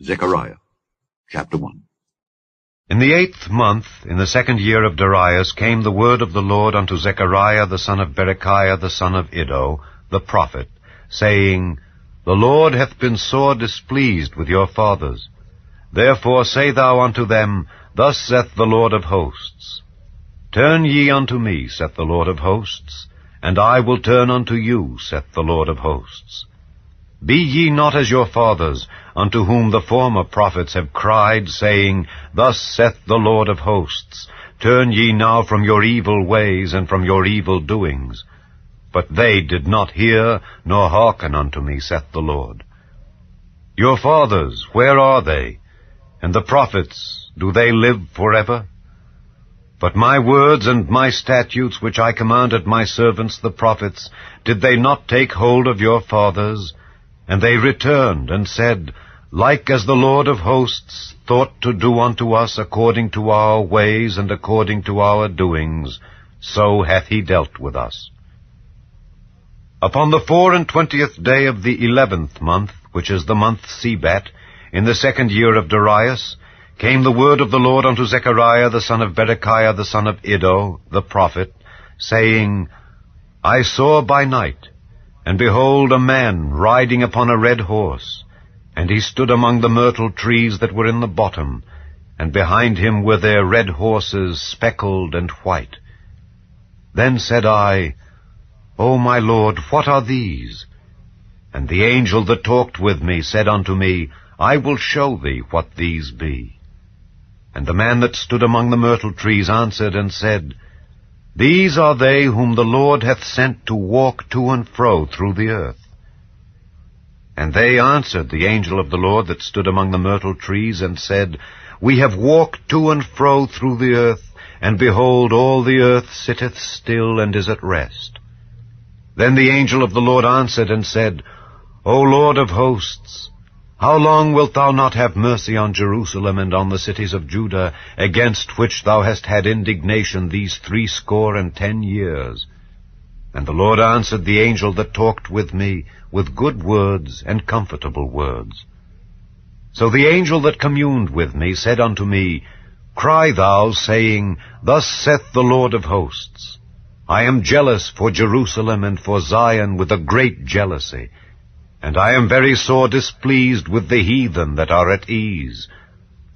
Zechariah, chapter 1. In the 8th month, in the 2nd year of Darius, came the word of the Lord unto Zechariah the son of Berechiah the son of Iddo, the prophet, saying, The Lord hath been sore displeased with your fathers. Therefore say thou unto them, Thus saith the Lord of hosts, Turn ye unto me, saith the Lord of hosts, and I will turn unto you, saith the Lord of hosts. Be ye not as your fathers, unto whom the former prophets have cried, saying, Thus saith the Lord of hosts, Turn ye now from your evil ways and from your evil doings. But they did not hear, nor hearken unto me, saith the Lord. Your fathers, where are they? And the prophets, do they live forever? But my words and my statutes, which I commanded my servants the prophets, did they not take hold of your fathers? And they returned and said, Like as the Lord of hosts thought to do unto us according to our ways and according to our doings, so hath he dealt with us. Upon the 24th day of the 11th month, which is the month Sebat, in the 2nd year of Darius, came the word of the Lord unto Zechariah the son of Berechiah the son of Iddo, the prophet, saying, I saw by night, and behold, a man riding upon a red horse, and he stood among the myrtle trees that were in the bottom, and behind him were their red horses, speckled and white. Then said I, O my Lord, what are these? And the angel that talked with me said unto me, I will show thee what these be. And the man that stood among the myrtle trees answered and said, These are they whom the Lord hath sent to walk to and fro through the earth. And they answered the angel of the Lord that stood among the myrtle trees, and said, We have walked to and fro through the earth, and behold, all the earth sitteth still and is at rest. Then the angel of the Lord answered and said, O Lord of hosts, how long wilt thou not have mercy on Jerusalem and on the cities of Judah, against which thou hast had indignation these 70 years? And the Lord answered the angel that talked with me with good words and comfortable words. So the angel that communed with me said unto me, Cry thou, saying, Thus saith the Lord of hosts, I am jealous for Jerusalem and for Zion with a great jealousy, and I am very sore displeased with the heathen that are at ease.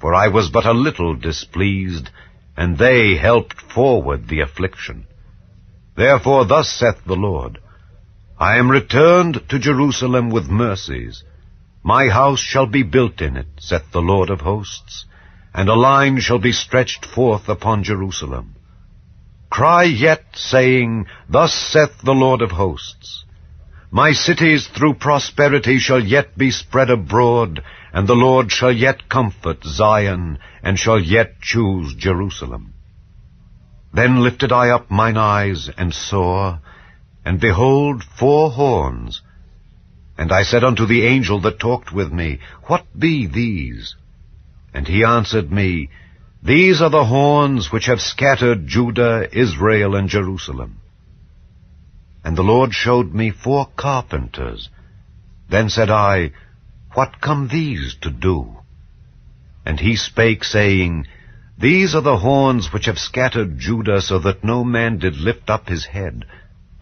For I was but a little displeased, and they helped forward the affliction. Therefore thus saith the Lord, I am returned to Jerusalem with mercies. My house shall be built in it, saith the Lord of hosts, and a line shall be stretched forth upon Jerusalem. Cry yet, saying, Thus saith the Lord of hosts, My cities through prosperity shall yet be spread abroad, and the Lord shall yet comfort Zion, and shall yet choose Jerusalem. Then lifted I up mine eyes, and saw, and behold, 4 horns. And I said unto the angel that talked with me, What be these? And he answered me, These are the horns which have scattered Judah, Israel, and Jerusalem. And the Lord showed me 4 carpenters. Then said I, What come these to do? And he spake, saying, These are the horns which have scattered Judah, so that no man did lift up his head.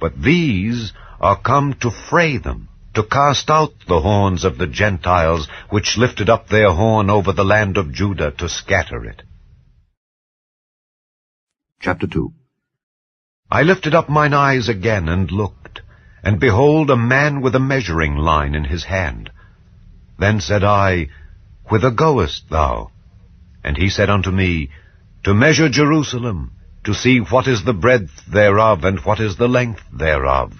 But these are come to fray them, to cast out the horns of the Gentiles, which lifted up their horn over the land of Judah, to scatter it. Chapter 2. I lifted up mine eyes again, and looked, and behold, a man with a measuring line in his hand. Then said I, Whither goest thou? And he said unto me, To measure Jerusalem, to see what is the breadth thereof, and what is the length thereof.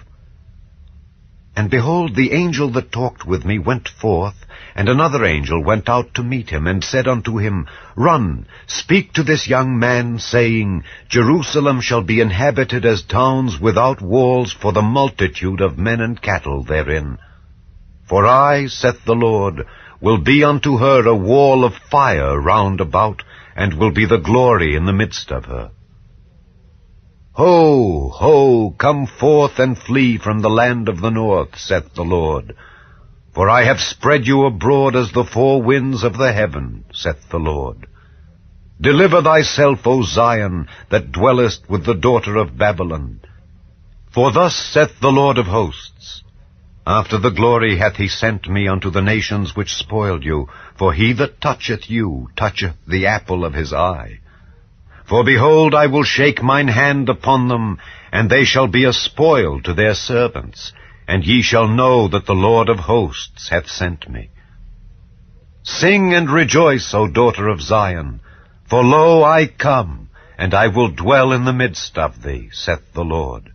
And behold, the angel that talked with me went forth, and another angel went out to meet him, and said unto him, Run, speak to this young man, saying, Jerusalem shall be inhabited as towns without walls for the multitude of men and cattle therein. For I, saith the Lord, will be unto her a wall of fire round about, and will be the glory in the midst of her. Ho, ho, come forth and flee from the land of the north, saith the Lord. For I have spread you abroad as the four winds of the heaven, saith the Lord. Deliver thyself, O Zion, that dwellest with the daughter of Babylon. For thus saith the Lord of hosts, After the glory hath he sent me unto the nations which spoiled you, for he that toucheth you toucheth the apple of his eye. For behold, I will shake mine hand upon them, and they shall be a spoil to their servants, and ye shall know that the Lord of hosts hath sent me. Sing and rejoice, O daughter of Zion, for lo, I come, and I will dwell in the midst of thee, saith the Lord.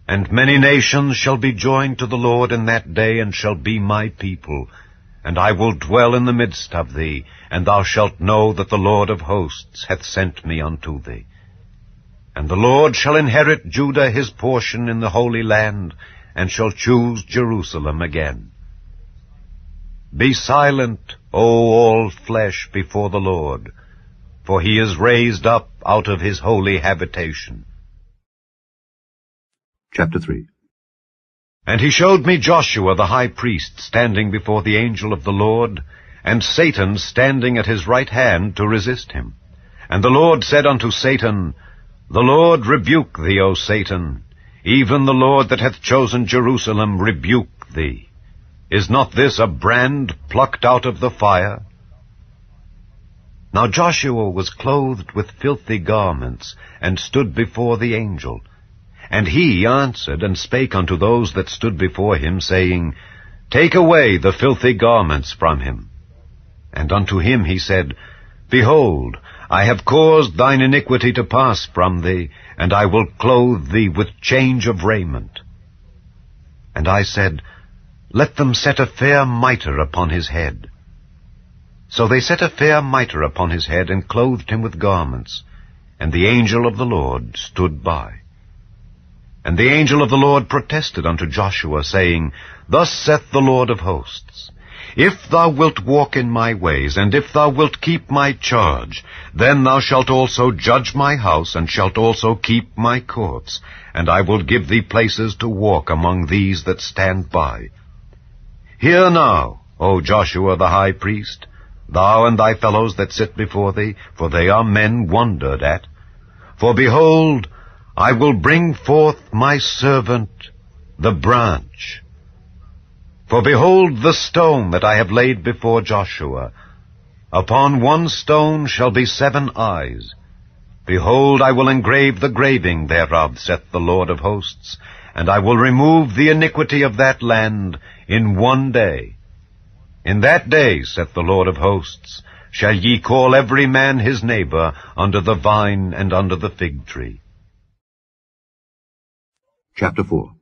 And many nations shall be joined to the Lord in that day, and shall be my people. And I will dwell in the midst of thee, and thou shalt know that the Lord of hosts hath sent me unto thee. And the Lord shall inherit Judah his portion in the Holy Land, and shall choose Jerusalem again. Be silent, O all flesh, before the Lord, for he is raised up out of his holy habitation. Chapter 3. And he showed me Joshua the high priest standing before the angel of the Lord, and Satan standing at his right hand to resist him. And the Lord said unto Satan, The Lord rebuke thee, O Satan, even the Lord that hath chosen Jerusalem rebuke thee. Is not this a brand plucked out of the fire? Now Joshua was clothed with filthy garments, and stood before the angel. And he answered and spake unto those that stood before him, saying, Take away the filthy garments from him. And unto him he said, Behold, I have caused thine iniquity to pass from thee, and I will clothe thee with change of raiment. And I said, Let them set a fair mitre upon his head. So they set a fair mitre upon his head, and clothed him with garments. And the angel of the Lord stood by. And the angel of the Lord protested unto Joshua, saying, Thus saith the Lord of hosts, If thou wilt walk in my ways, and if thou wilt keep my charge, then thou shalt also judge my house, and shalt also keep my courts, and I will give thee places to walk among these that stand by. Hear now, O Joshua the high priest, thou and thy fellows that sit before thee, for they are men wondered at. For behold, I will bring forth my servant, the branch. For behold the stone that I have laid before Joshua. Upon one stone shall be 7 eyes. Behold, I will engrave the graving thereof, saith the Lord of hosts, and I will remove the iniquity of that land in one day. In that day, saith the Lord of hosts, shall ye call every man his neighbor under the vine and under the fig tree. Chapter 4.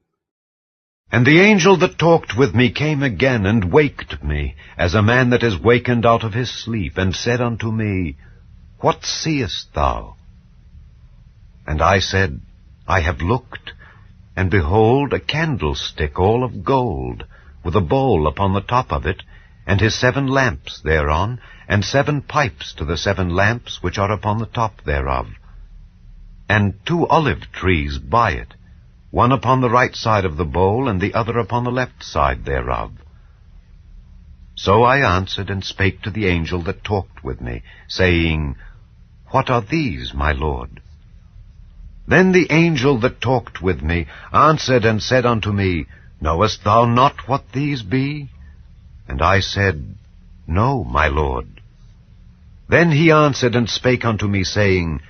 And the angel that talked with me came again, and waked me, as a man that is wakened out of his sleep, and said unto me, What seest thou? And I said, I have looked, and behold, a candlestick all of gold, with a bowl upon the top of it, and his 7 lamps thereon, and 7 pipes to the 7 lamps which are upon the top thereof, and 2 olive trees by it, one upon the right side of the bowl, and the other upon the left side thereof. So I answered and spake to the angel that talked with me, saying, What are these, my Lord? Then the angel that talked with me answered and said unto me, Knowest thou not what these be? And I said, No, my Lord. Then he answered and spake unto me, saying,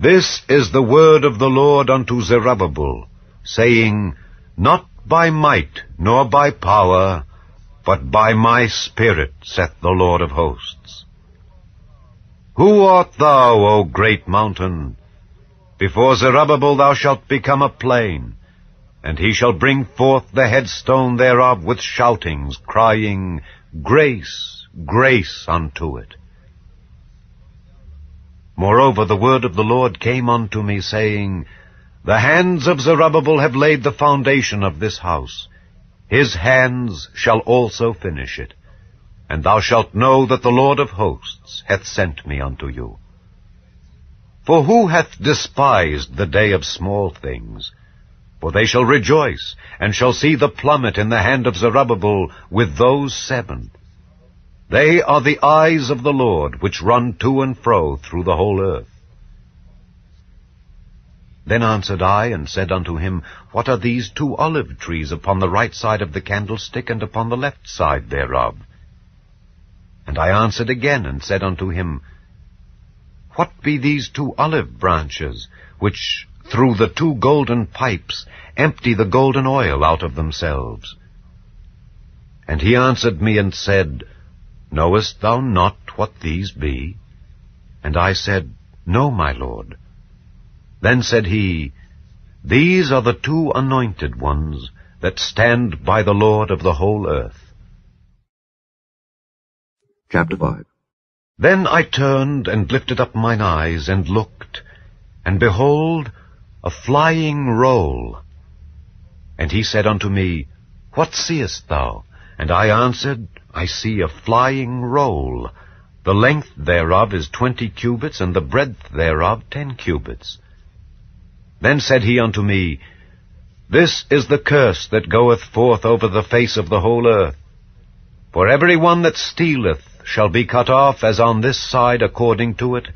This is the word of the Lord unto Zerubbabel, saying, Not by might nor by power, but by my Spirit, saith the Lord of hosts. Who art thou, O great mountain? Before Zerubbabel thou shalt become a plain, and he shall bring forth the headstone thereof with shoutings, crying, Grace, grace unto it. Moreover, the word of the Lord came unto me, saying, The hands of Zerubbabel have laid the foundation of this house. His hands shall also finish it. And thou shalt know that the Lord of hosts hath sent me unto you. For who hath despised the day of small things? For they shall rejoice, and shall see the plummet in the hand of Zerubbabel with those 7. They are the eyes of the Lord, which run to and fro through the whole earth. Then answered I, and said unto him, What are these 2 olive trees upon the right side of the candlestick, and upon the left side thereof? And I answered again, and said unto him, What be these 2 olive branches, which through the 2 golden pipes empty the golden oil out of themselves? And he answered me and said, Knowest thou not what these be? And I said, No, my Lord. Then said he, These are the 2 anointed ones that stand by the Lord of the whole earth. Chapter 5. Then I turned and lifted up mine eyes and looked, and behold, a flying roll. And he said unto me, What seest thou? And I answered, I see a flying roll. The length thereof is 20 cubits, and the breadth thereof 10 cubits. Then said he unto me, This is the curse that goeth forth over the face of the whole earth. For every one that stealeth shall be cut off as on this side according to it,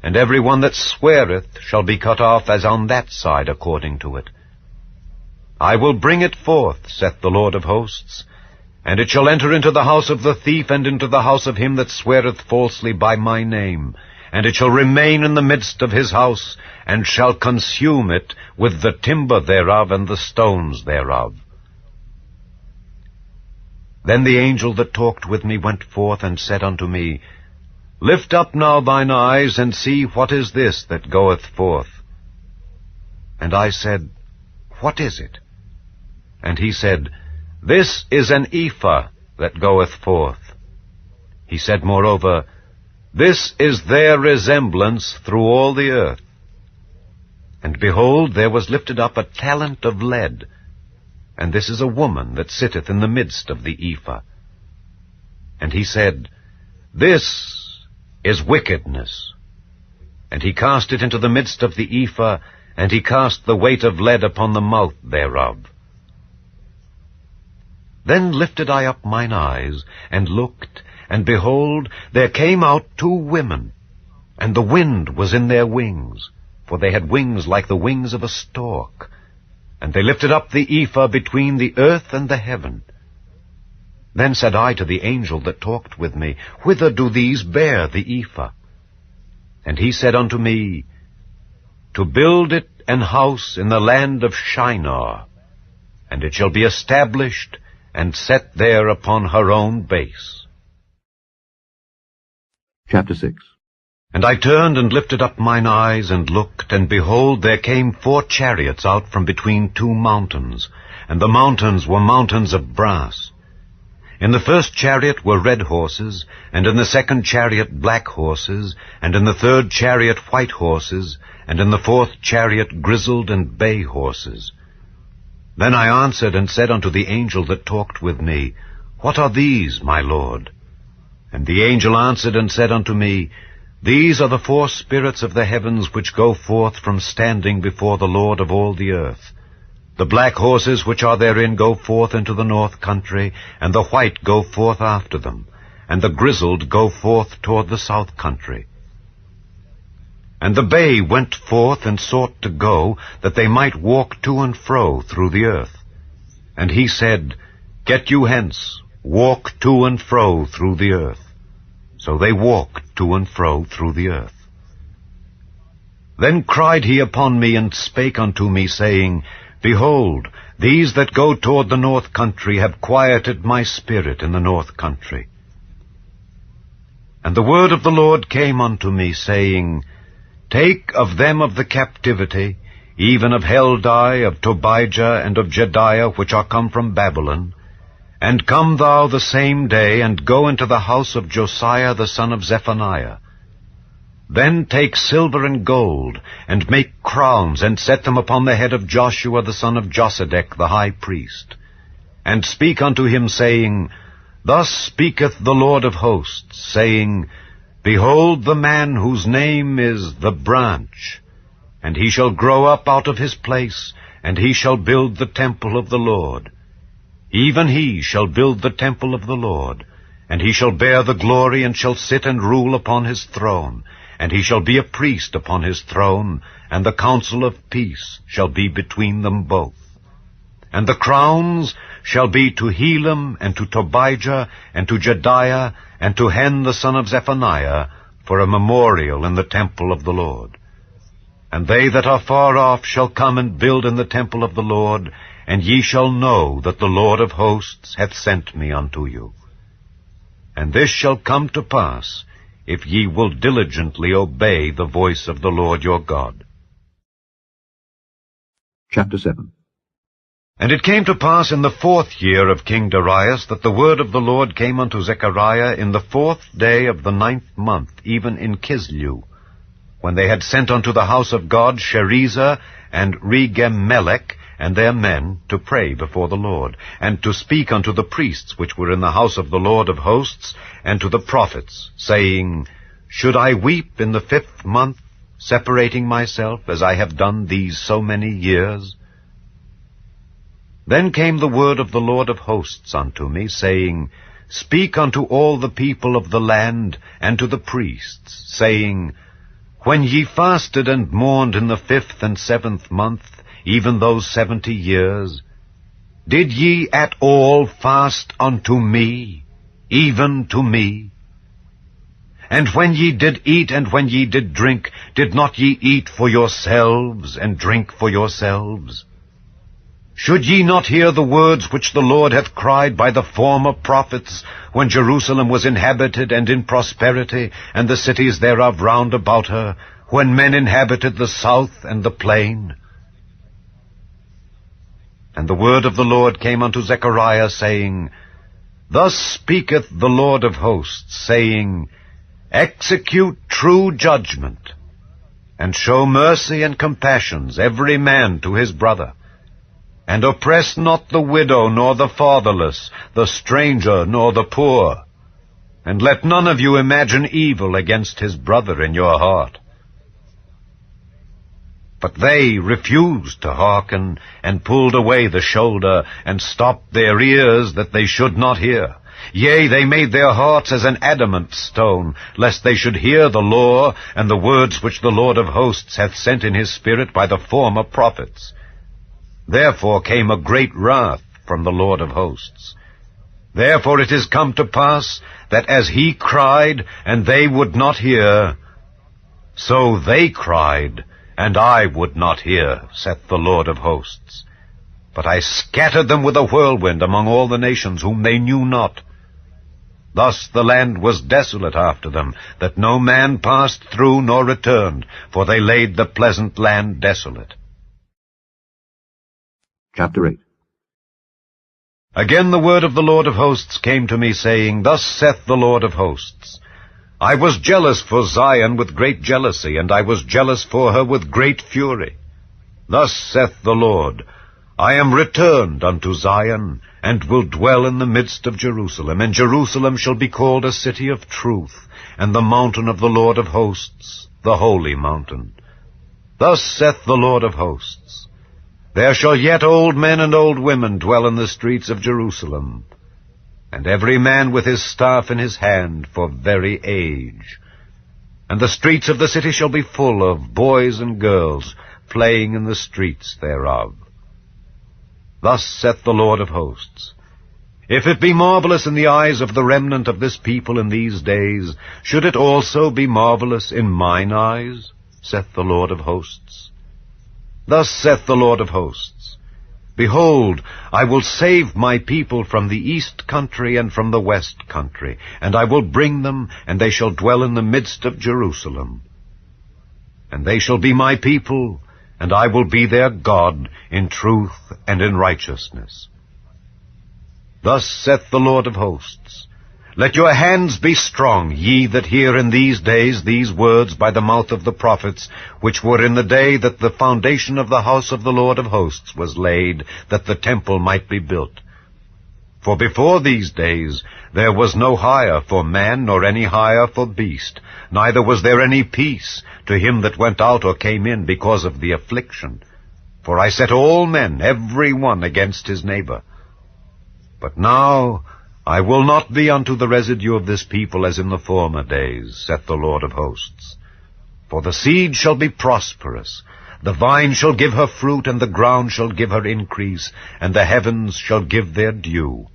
and every one that sweareth shall be cut off as on that side according to it. I will bring it forth, saith the Lord of hosts, and it shall enter into the house of the thief, and into the house of him that sweareth falsely by my name, and it shall remain in the midst of his house, and shall consume it with the timber thereof and the stones thereof. Then the angel that talked with me went forth and said unto me, Lift up now thine eyes, and see what is this that goeth forth. And I said, What is it? And he said, This is an ephah that goeth forth. He said moreover, This is their resemblance through all the earth. And behold, there was lifted up a talent of lead, and this is a woman that sitteth in the midst of the ephah. And he said, This is wickedness. And he cast it into the midst of the ephah, and he cast the weight of lead upon the mouth thereof. Then lifted I up mine eyes, and looked, and behold, there came out 2 women, and the wind was in their wings, for they had wings like the wings of a stork. And they lifted up the ephah between the earth and the heaven. Then said I to the angel that talked with me, Whither do these bear the ephah? And he said unto me, To build it an house in the land of Shinar, and it shall be established and set there upon her own base. Chapter 6. And I turned and lifted up mine eyes and looked, and behold, there came 4 chariots out from between 2 mountains, and the mountains were mountains of brass. In the first chariot were red horses, and in the second chariot black horses, and in the third chariot white horses, and in the fourth chariot grizzled and bay horses. Then I answered and said unto the angel that talked with me, What are these, my Lord? And the angel answered and said unto me, These are the 4 spirits of the heavens which go forth from standing before the Lord of all the earth. The black horses which are therein go forth into the north country, and the white go forth after them, and the grizzled go forth toward the south country. And the bay went forth and sought to go, that they might walk to and fro through the earth. And he said, Get you hence, walk to and fro through the earth. So they walked to and fro through the earth. Then cried he upon me, and spake unto me, saying, Behold, these that go toward the north country have quieted my spirit in the north country. And the word of the Lord came unto me, saying, Take of them of the captivity, even of Heldai, of Tobijah, and of Jediah, which are come from Babylon, and come thou the same day, and go into the house of Josiah the son of Zephaniah. Then take silver and gold, and make crowns, and set them upon the head of Joshua the son of Josedech the high priest. And speak unto him, saying, Thus speaketh the Lord of hosts, saying, Behold the man whose name is the branch, and he shall grow up out of his place, and he shall build the temple of the Lord. Even he shall build the temple of the Lord, and he shall bear the glory, and shall sit and rule upon his throne, and he shall be a priest upon his throne, and the counsel of peace shall be between them both. And the crowns shall be to Helem, and to Tobijah, and to Jedaiah, and to Hen the son of Zephaniah, for a memorial in the temple of the Lord. And they that are far off shall come and build in the temple of the Lord, and ye shall know that the Lord of hosts hath sent me unto you. And this shall come to pass, if ye will diligently obey the voice of the Lord your God. Chapter 7. And it came to pass in the 4th year of King Darius that the word of the Lord came unto Zechariah in the 4th day of the 9th month, even in Kislew, when they had sent unto the house of God Sherezer and Regemelech and their men to pray before the Lord, and to speak unto the priests which were in the house of the Lord of hosts, and to the prophets, saying, Should I weep in the 5th month, separating myself, as I have done these so many years? Then came the word of the Lord of hosts unto me, saying, Speak unto all the people of the land, and to the priests, saying, When ye fasted and mourned in the 5th and 7th month, even those 70 years, did ye at all fast unto me, even to me? And when ye did eat and when ye did drink, did not ye eat for yourselves and drink for yourselves? Should ye not hear the words which the Lord hath cried by the former prophets, when Jerusalem was inhabited and in prosperity, and the cities thereof round about her, when men inhabited the south and the plain? And the word of the Lord came unto Zechariah, saying, Thus speaketh the Lord of hosts, saying, Execute true judgment, and show mercy and compassions every man to his brother, and oppress not the widow, nor the fatherless, the stranger, nor the poor, and let none of you imagine evil against his brother in your heart. But they refused to hearken, and pulled away the shoulder, and stopped their ears, that they should not hear. Yea, they made their hearts as an adamant stone, lest they should hear the law, and the words which the Lord of hosts hath sent in his Spirit by the former prophets. Therefore came a great wrath from the Lord of hosts. Therefore it is come to pass, that as he cried, and they would not hear, so they cried, and I would not hear, saith the Lord of hosts. But I scattered them with a whirlwind among all the nations whom they knew not. Thus the land was desolate after them, that no man passed through nor returned, for they laid the pleasant land desolate. Chapter 8. Again the word of the Lord of hosts came to me, saying, Thus saith the Lord of hosts, I was jealous for Zion with great jealousy, and I was jealous for her with great fury. Thus saith the Lord, I am returned unto Zion, and will dwell in the midst of Jerusalem, and Jerusalem shall be called a city of truth, and the mountain of the Lord of hosts, the holy mountain. Thus saith the Lord of hosts, There shall yet old men and old women dwell in the streets of Jerusalem, and every man with his staff in his hand for very age. And the streets of the city shall be full of boys and girls playing in the streets thereof. Thus saith the Lord of hosts, If it be marvelous in the eyes of the remnant of this people in these days, should it also be marvelous in mine eyes, saith the Lord of hosts? Thus saith the Lord of hosts, Behold, I will save my people from the east country and from the west country, and I will bring them, and they shall dwell in the midst of Jerusalem. And they shall be my people, and I will be their God in truth and in righteousness. Thus saith the Lord of hosts, Let your hands be strong, ye that hear in these days these words by the mouth of the prophets, which were in the day that the foundation of the house of the Lord of hosts was laid, that the temple might be built. For before these days there was no hire for man, nor any hire for beast, neither was there any peace to him that went out or came in because of the affliction. For I set all men, every one, against his neighbor. But now I will not be unto the residue of this people as in the former days, saith the Lord of hosts. For the seed shall be prosperous, the vine shall give her fruit, and the ground shall give her increase, and the heavens shall give their dew.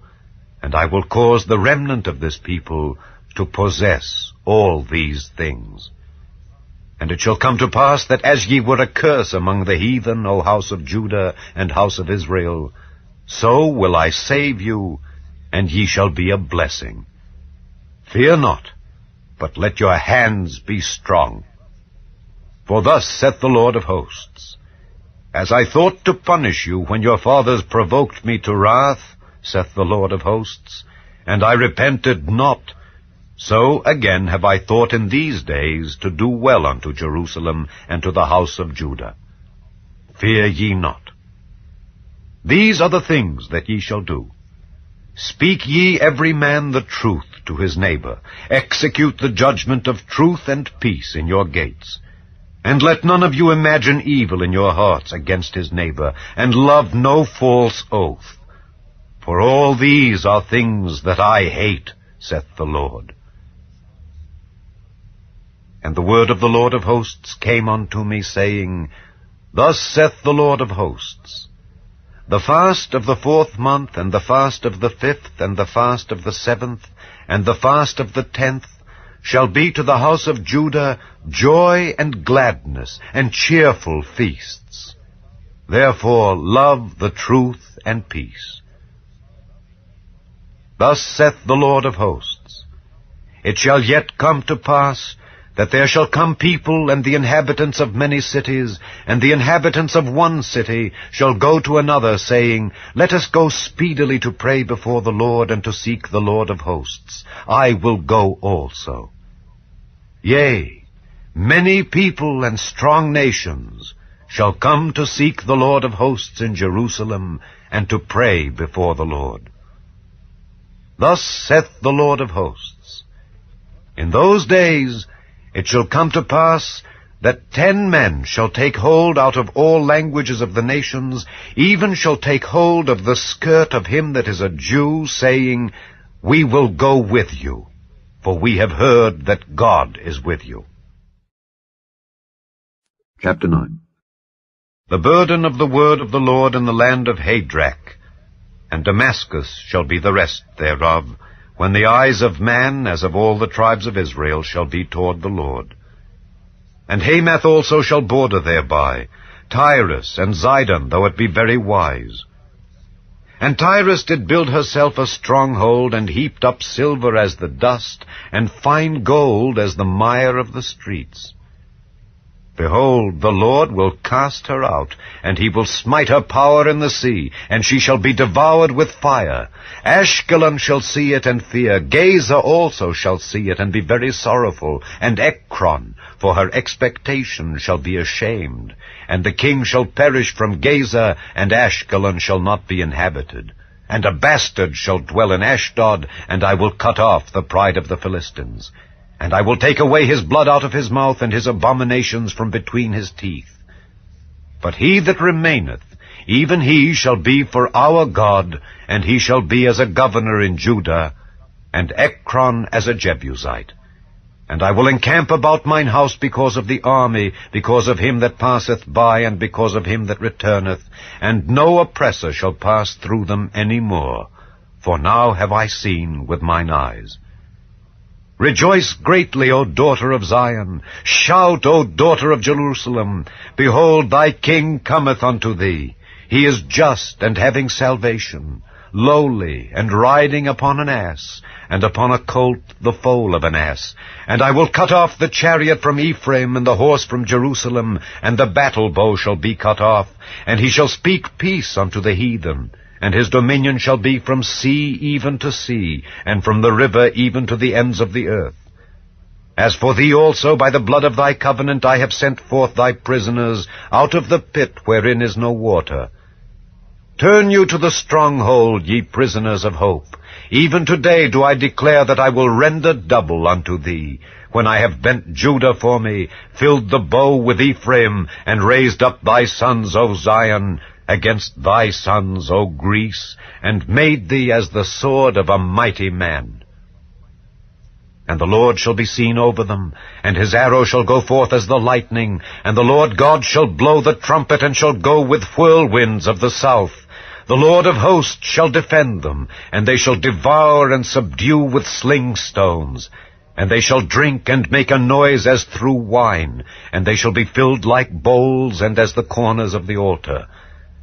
And I will cause the remnant of this people to possess all these things. And it shall come to pass that as ye were a curse among the heathen, O house of Judah and house of Israel, so will I save you, and ye shall be a blessing. Fear not, but let your hands be strong. For thus saith the Lord of hosts, As I thought to punish you when your fathers provoked me to wrath, saith the Lord of hosts, and I repented not, so again have I thought in these days to do well unto Jerusalem and to the house of Judah. Fear ye not. These are the things that ye shall do. Speak ye every man the truth to his neighbor. Execute the judgment of truth and peace in your gates. And let none of you imagine evil in your hearts against his neighbor, and love no false oath. For all these are things that I hate, saith the Lord. And the word of the Lord of hosts came unto me, saying, Thus saith the Lord of hosts, The fast of the 4th month, and the fast of the 5th, and the fast of the 7th, and the fast of the 10th, shall be to the house of Judah joy and gladness, and cheerful feasts. Therefore love the truth and peace. Thus saith the Lord of hosts, It shall yet come to pass, that there shall come people, and the inhabitants of many cities, and the inhabitants of one city shall go to another, saying, Let us go speedily to pray before the Lord, and to seek the Lord of hosts. I will go also. Yea, many people and strong nations shall come to seek the Lord of hosts in Jerusalem, and to pray before the Lord. Thus saith the Lord of hosts, In those days it shall come to pass that 10 men shall take hold out of all languages of the nations, even shall take hold of the skirt of him that is a Jew, saying, We will go with you, for we have heard that God is with you. Chapter 9. The burden of the word of the Lord in the land of Hadrach, and Damascus shall be the rest thereof, when the eyes of man, as of all the tribes of Israel, shall be toward the Lord. And Hamath also shall border thereby, Tyrus and Zidon, though it be very wise. And Tyrus did build herself a stronghold, and heaped up silver as the dust, and fine gold as the mire of the streets. Behold, the Lord will cast her out, and he will smite her power in the sea, and she shall be devoured with fire. Ashkelon shall see it and fear. Gaza also shall see it and be very sorrowful, and Ekron, for her expectation, shall be ashamed. And the king shall perish from Gaza, and Ashkelon shall not be inhabited. And a bastard shall dwell in Ashdod, and I will cut off the pride of the Philistines. And I will take away his blood out of his mouth, and his abominations from between his teeth. But he that remaineth, even he shall be for our God, and he shall be as a governor in Judah, and Ekron as a Jebusite. And I will encamp about mine house because of the army, because of him that passeth by, and because of him that returneth, and no oppressor shall pass through them any more. For now have I seen with mine eyes. Rejoice greatly, O daughter of Zion. Shout, O daughter of Jerusalem. Behold, thy king cometh unto thee. He is just and having salvation, lowly, and riding upon an ass, and upon a colt the foal of an ass. And I will cut off the chariot from Ephraim, and the horse from Jerusalem, and the battle bow shall be cut off. And he shall speak peace unto the heathen. And his dominion shall be from sea even to sea, and from the river even to the ends of the earth. As for thee also, by the blood of thy covenant I have sent forth thy prisoners out of the pit wherein is no water. Turn you to the stronghold, ye prisoners of hope. Even today do I declare that I will render double unto thee, when I have bent Judah for me, filled the bow with Ephraim, and raised up thy sons, O Zion, against thy sons, O Greece, and made thee as the sword of a mighty man. And the Lord shall be seen over them, and his arrow shall go forth as the lightning, and the Lord God shall blow the trumpet, and shall go with whirlwinds of the south. The Lord of hosts shall defend them, and they shall devour and subdue with sling stones. And they shall drink and make a noise as through wine, and they shall be filled like bowls and as the corners of the altar.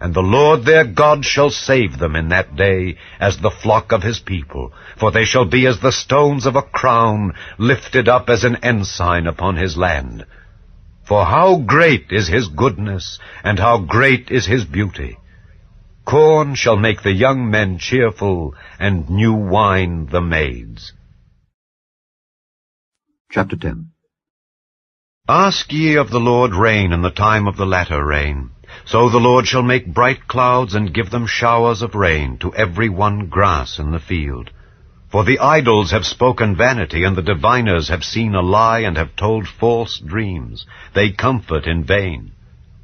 And the Lord their God shall save them in that day as the flock of his people, for they shall be as the stones of a crown, lifted up as an ensign upon his land. For how great is his goodness, and how great is his beauty! Corn shall make the young men cheerful, and new wine the maids. Chapter 10. Ask ye of the Lord rain in the time of the latter rain. So the Lord shall make bright clouds, and give them showers of rain, to every one grass in the field. For the idols have spoken vanity, and the diviners have seen a lie, and have told false dreams. They comfort in vain.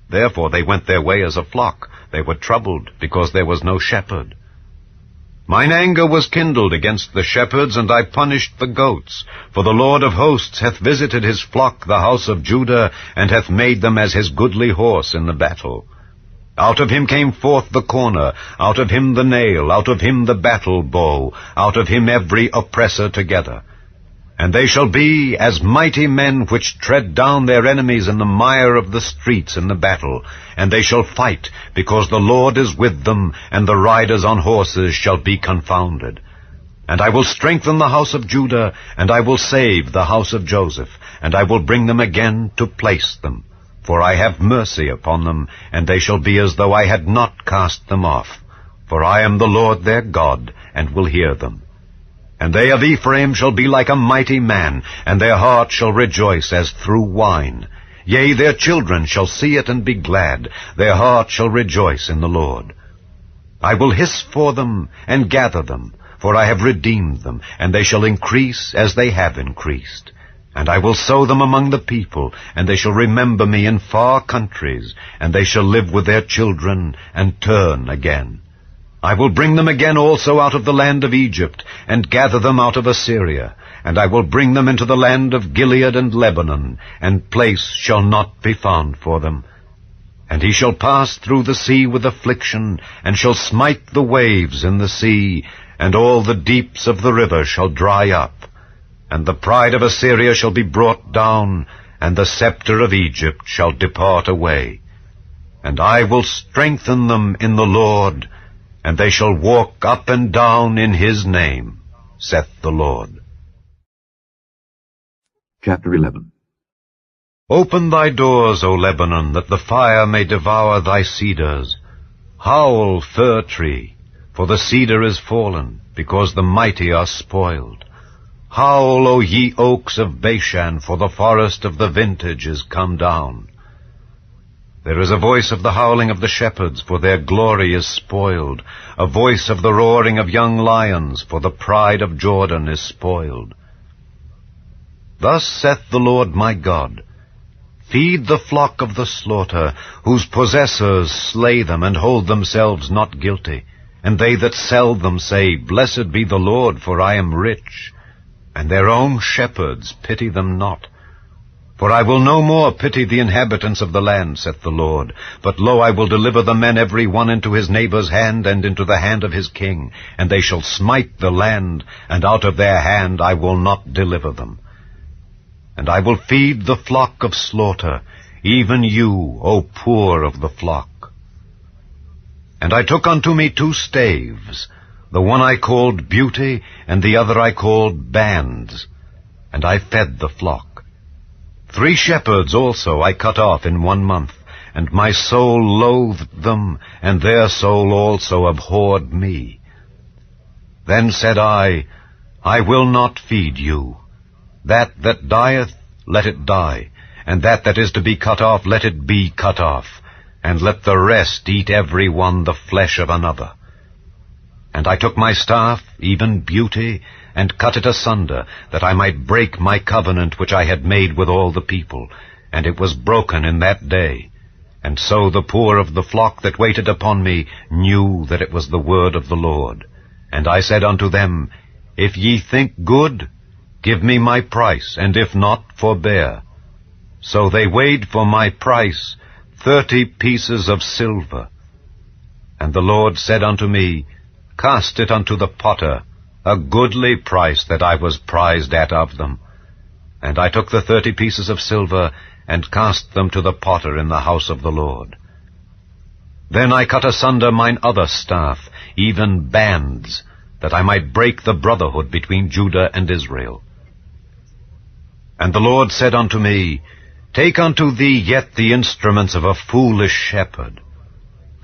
Therefore they went their way as a flock. They were troubled, because there was no shepherd. Mine anger was kindled against the shepherds, and I punished the goats. For the Lord of hosts hath visited his flock, the house of Judah, and hath made them as his goodly horse in the battle. Out of him came forth the corner, out of him the nail, out of him the battle bow, out of him every oppressor together. And they shall be as mighty men which tread down their enemies in the mire of the streets in the battle. And they shall fight, because the Lord is with them, and the riders on horses shall be confounded. And I will strengthen the house of Judah, and I will save the house of Joseph, and I will bring them again to place them. For I have mercy upon them, and they shall be as though I had not cast them off. For I am the Lord their God, and will hear them. And they of Ephraim shall be like a mighty man, and their heart shall rejoice as through wine. Yea, their children shall see it and be glad. Their heart shall rejoice in the Lord. I will hiss for them and gather them, for I have redeemed them, and they shall increase as they have increased. And I will sow them among the people, and they shall remember me in far countries, and they shall live with their children and turn again. I will bring them again also out of the land of Egypt, and gather them out of Assyria, and I will bring them into the land of Gilead and Lebanon, and place shall not be found for them. And he shall pass through the sea with affliction, and shall smite the waves in the sea, and all the deeps of the river shall dry up. And the pride of Assyria shall be brought down, and the scepter of Egypt shall depart away. And I will strengthen them in the Lord, and they shall walk up and down in his name, saith the Lord. Chapter 11. Open thy doors, O Lebanon, that the fire may devour thy cedars. Howl, fir tree, for the cedar is fallen, because the mighty are spoiled. Howl, O ye oaks of Bashan, for the forest of the vintage is come down. There is a voice of the howling of the shepherds, for their glory is spoiled, a voice of the roaring of young lions, for the pride of Jordan is spoiled. Thus saith the Lord my God, Feed the flock of the slaughter, whose possessors slay them, and hold themselves not guilty. And they that sell them say, Blessed be the Lord, for I am rich. And their own shepherds pity them not. For I will no more pity the inhabitants of the land, saith the Lord. But lo, I will deliver the men every one into his neighbor's hand, and into the hand of his king. And they shall smite the land, and out of their hand I will not deliver them. And I will feed the flock of slaughter, even you, O poor of the flock. And I took unto me 2 staves, the one I called Beauty, and the other I called Bands, and I fed the flock. 3 shepherds also I cut off in 1 month, and my soul loathed them, and their soul also abhorred me. Then said I will not feed you. That dieth, let it die, and that is to be cut off, let it be cut off. and let the rest eat every one the flesh of another. And I took my staff, even beauty, and cut it asunder, that I might break my covenant which I had made with all the people, and it was broken in that day. And so the poor of the flock that waited upon me knew that it was the word of the Lord. And I said unto them, If ye think good, give me my price, and if not, forbear. So they weighed for my price 30 pieces of silver. And the Lord said unto me, Cast it unto the potter, a goodly price that I was prized at of them. And I took the 30 pieces of silver, and cast them to the potter in the house of the Lord. Then I cut asunder mine other staff, even bands, that I might break the brotherhood between Judah and Israel. And the Lord said unto me, Take unto thee yet the instruments of a foolish shepherd.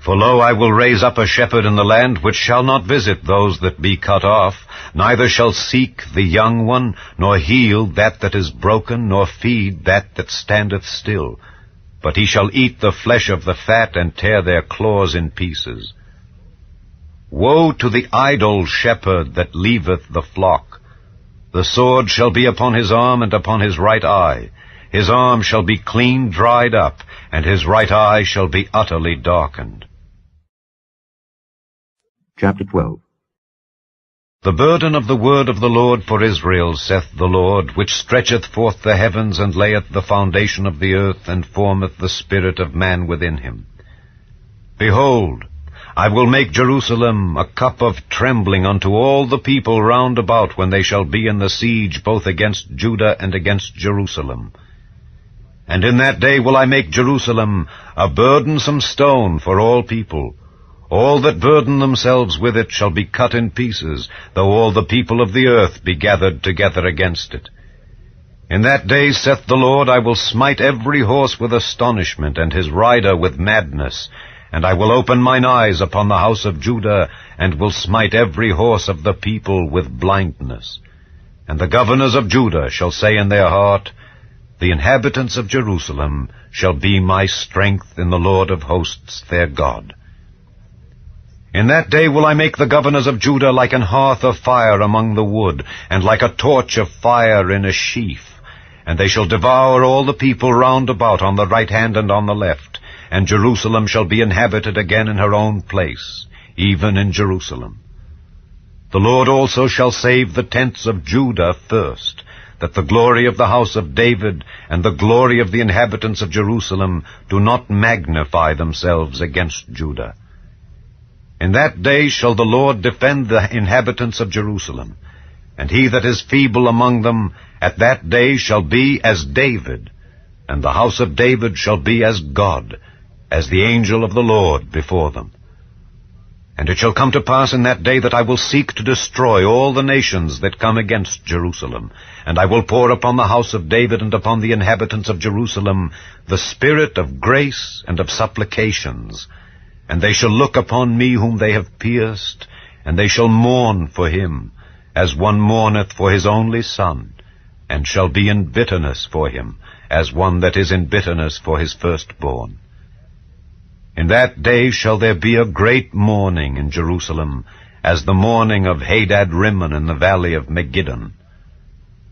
For lo, I will raise up a shepherd in the land, which shall not visit those that be cut off, neither shall seek the young one, nor heal that is broken, nor feed that standeth still. But he shall eat the flesh of the fat, and tear their claws in pieces. Woe to the idle shepherd that leaveth the flock! The sword shall be upon his arm and upon his right eye. His arm shall be clean dried up, and his right eye shall be utterly darkened. Chapter 12. The burden of the word of the Lord for Israel, saith the Lord, which stretcheth forth the heavens, and layeth the foundation of the earth, and formeth the spirit of man within him. Behold, I will make Jerusalem a cup of trembling unto all the people round about, when they shall be in the siege both against Judah and against Jerusalem. And in that day will I make Jerusalem a burdensome stone for all people. All that burden themselves with it shall be cut in pieces, though all the people of the earth be gathered together against it. In that day, saith the Lord, I will smite every horse with astonishment, and his rider with madness. And I will open mine eyes upon the house of Judah, and will smite every horse of the people with blindness. And the governors of Judah shall say in their heart, The inhabitants of Jerusalem shall be my strength in the Lord of hosts their God. In that day will I make the governors of Judah like an hearth of fire among the wood, and like a torch of fire in a sheaf. And they shall devour all the people round about on the right hand and on the left. And Jerusalem shall be inhabited again in her own place, even in Jerusalem. The Lord also shall save the tents of Judah first, that the glory of the house of David and the glory of the inhabitants of Jerusalem do not magnify themselves against Judah. In that day shall the Lord defend the inhabitants of Jerusalem, and he that is feeble among them at that day shall be as David, and the house of David shall be as God, as the angel of the Lord before them. And it shall come to pass in that day that I will seek to destroy all the nations that come against Jerusalem, and I will pour upon the house of David and upon the inhabitants of Jerusalem the spirit of grace and of supplications. And they shall look upon me whom they have pierced, and they shall mourn for him, as one mourneth for his only son, and shall be in bitterness for him, as one that is in bitterness for his firstborn. In that day shall there be a great mourning in Jerusalem, as the mourning of Hadad-rimmon in the valley of Megiddon.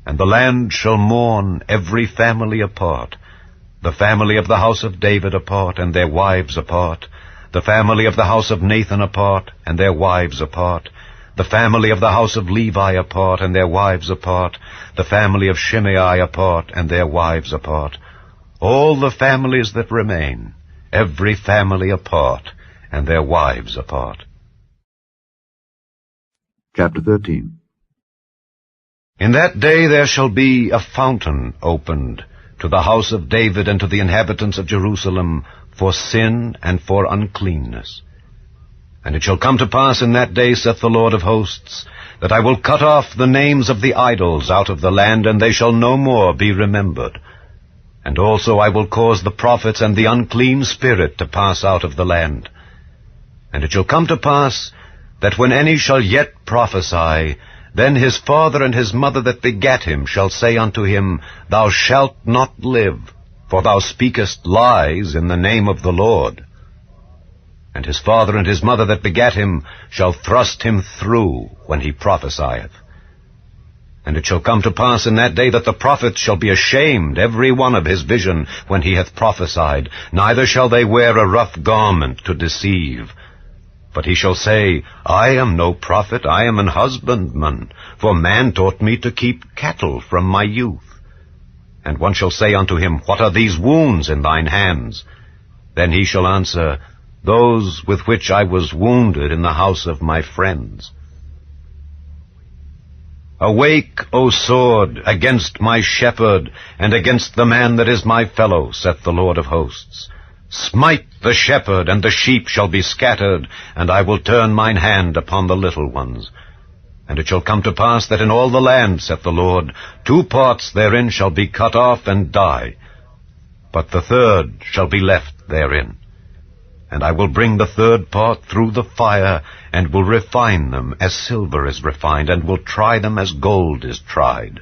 And the land shall mourn every family apart, the family of the house of David apart, and their wives apart, the family of the house of Nathan apart, and their wives apart, the family of the house of Levi apart, and their wives apart, the family of Shimei apart, and their wives apart, all the families that remain, every family apart, and their wives apart. Chapter 13. In that day there shall be a fountain opened to the house of David and to the inhabitants of Jerusalem, for sin and for uncleanness. And it shall come to pass in that day, saith the Lord of hosts, that I will cut off the names of the idols out of the land, and they shall no more be remembered. And also I will cause the prophets and the unclean spirit to pass out of the land. And it shall come to pass, that when any shall yet prophesy, then his father and his mother that begat him shall say unto him, Thou shalt not live, for thou speakest lies in the name of the Lord. and his father and his mother that begat him shall thrust him through when he prophesieth. And it shall come to pass in that day that the prophets shall be ashamed every one of his vision when he hath prophesied, neither shall they wear a rough garment to deceive. But he shall say, I am no prophet, I am an husbandman, for man taught me to keep cattle from my youth. And one shall say unto him, What are these wounds in thine hands? Then he shall answer, Those with which I was wounded in the house of my friends. Awake, O sword, against my shepherd, and against the man that is my fellow, saith the Lord of hosts. Smite the shepherd, and the sheep shall be scattered, and I will turn mine hand upon the little ones. And it shall come to pass that in all the land, saith the Lord, 2 parts therein shall be cut off and die, but the third shall be left therein. And I will bring the third part through the fire, and will refine them as silver is refined, and will try them as gold is tried.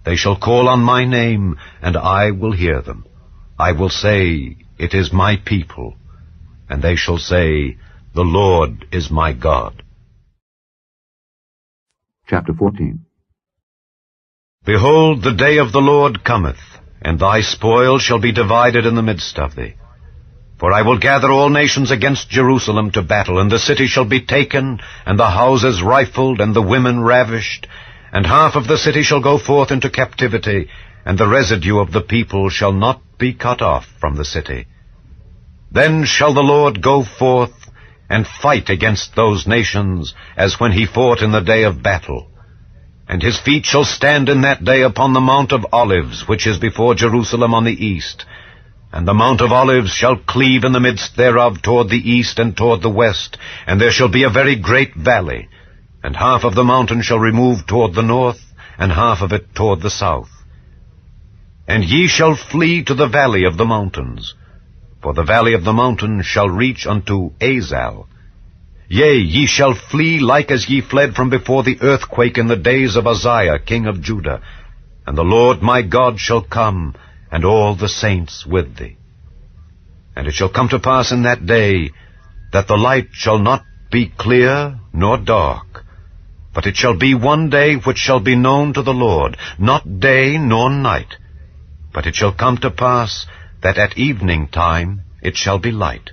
They shall call on my name, and I will hear them. I will say, It is my people. And they shall say, The Lord is my God. Chapter 14. Behold, the day of the Lord cometh, and thy spoil shall be divided in the midst of thee. For I will gather all nations against Jerusalem to battle, and the city shall be taken, and the houses rifled, and the women ravished, and half of the city shall go forth into captivity, and the residue of the people shall not be cut off from the city. Then shall the Lord go forth and fight against those nations, as when he fought in the day of battle. And his feet shall stand in that day upon the Mount of Olives, which is before Jerusalem on the east. And the Mount of Olives shall cleave in the midst thereof toward the east and toward the west, and there shall be a very great valley, and half of the mountain shall remove toward the north, and half of it toward the south. And ye shall flee to the valley of the mountains, for the valley of the mountain shall reach unto Azal. Yea, ye shall flee like as ye fled from before the earthquake in the days of Uzziah king of Judah, and the Lord my God shall come, and all the saints with thee. And it shall come to pass in that day, that the light shall not be clear nor dark, but it shall be one day which shall be known to the Lord, not day nor night. But it shall come to pass, that at evening time it shall be light.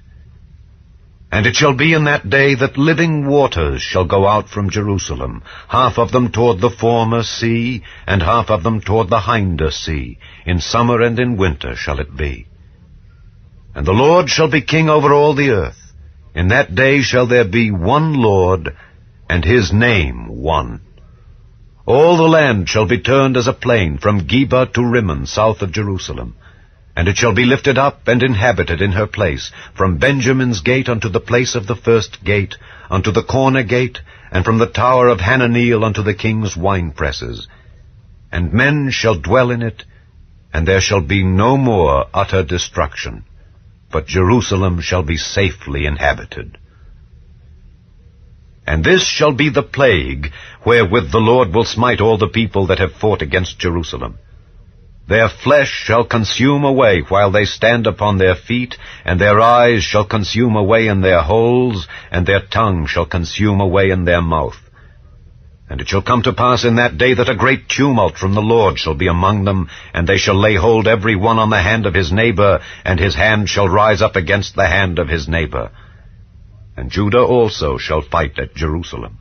And it shall be in that day that living waters shall go out from Jerusalem, half of them toward the former sea, and half of them toward the hinder sea. In summer and in winter shall it be. And the Lord shall be king over all the earth. In that day shall there be one Lord, and his name one. All the land shall be turned as a plain, from Geba to Rimmon, south of Jerusalem. And it shall be lifted up and inhabited in her place, from Benjamin's gate unto the place of the first gate, unto the corner gate, and from the tower of Hananeel unto the king's winepresses. And men shall dwell in it, and there shall be no more utter destruction, but Jerusalem shall be safely inhabited. And this shall be the plague wherewith the Lord will smite all the people that have fought against Jerusalem. Their flesh shall consume away while they stand upon their feet, and their eyes shall consume away in their holes, and their tongue shall consume away in their mouth. And it shall come to pass in that day that a great tumult from the Lord shall be among them, and they shall lay hold every one on the hand of his neighbor, and his hand shall rise up against the hand of his neighbor. And Judah also shall fight at Jerusalem.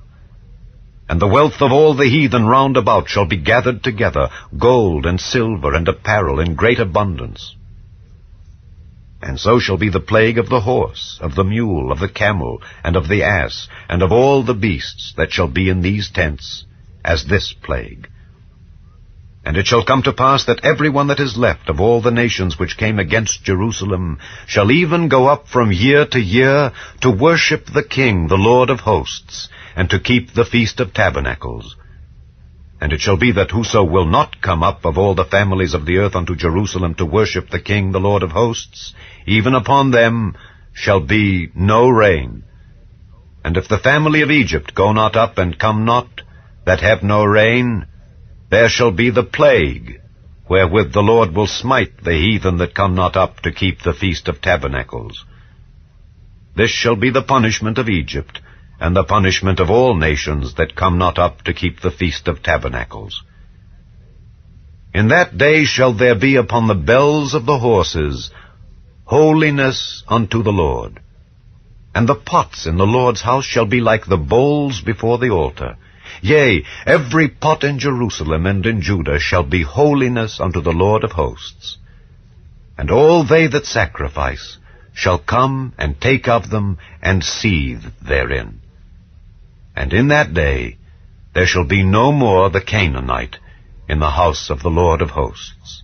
And the wealth of all the heathen round about shall be gathered together, gold and silver and apparel in great abundance. And so shall be the plague of the horse, of the mule, of the camel, and of the ass, and of all the beasts that shall be in these tents, as this plague. And it shall come to pass that every one that is left of all the nations which came against Jerusalem shall even go up from year to year to worship the King, the Lord of hosts, and to keep the Feast of Tabernacles. And it shall be that whoso will not come up of all the families of the earth unto Jerusalem to worship the King, the Lord of hosts, even upon them shall be no rain. And if the family of Egypt go not up and come not, that have no rain, there shall be the plague, wherewith the Lord will smite the heathen that come not up to keep the Feast of Tabernacles. This shall be the punishment of Egypt, and the punishment of all nations that come not up to keep the Feast of Tabernacles. In that day shall there be upon the bells of the horses holiness unto the Lord. And the pots in the Lord's house shall be like the bowls before the altar. Yea, every pot in Jerusalem and in Judah shall be holiness unto the Lord of hosts. And all they that sacrifice shall come and take of them and seethe therein. And in that day there shall be no more the Canaanite in the house of the Lord of hosts.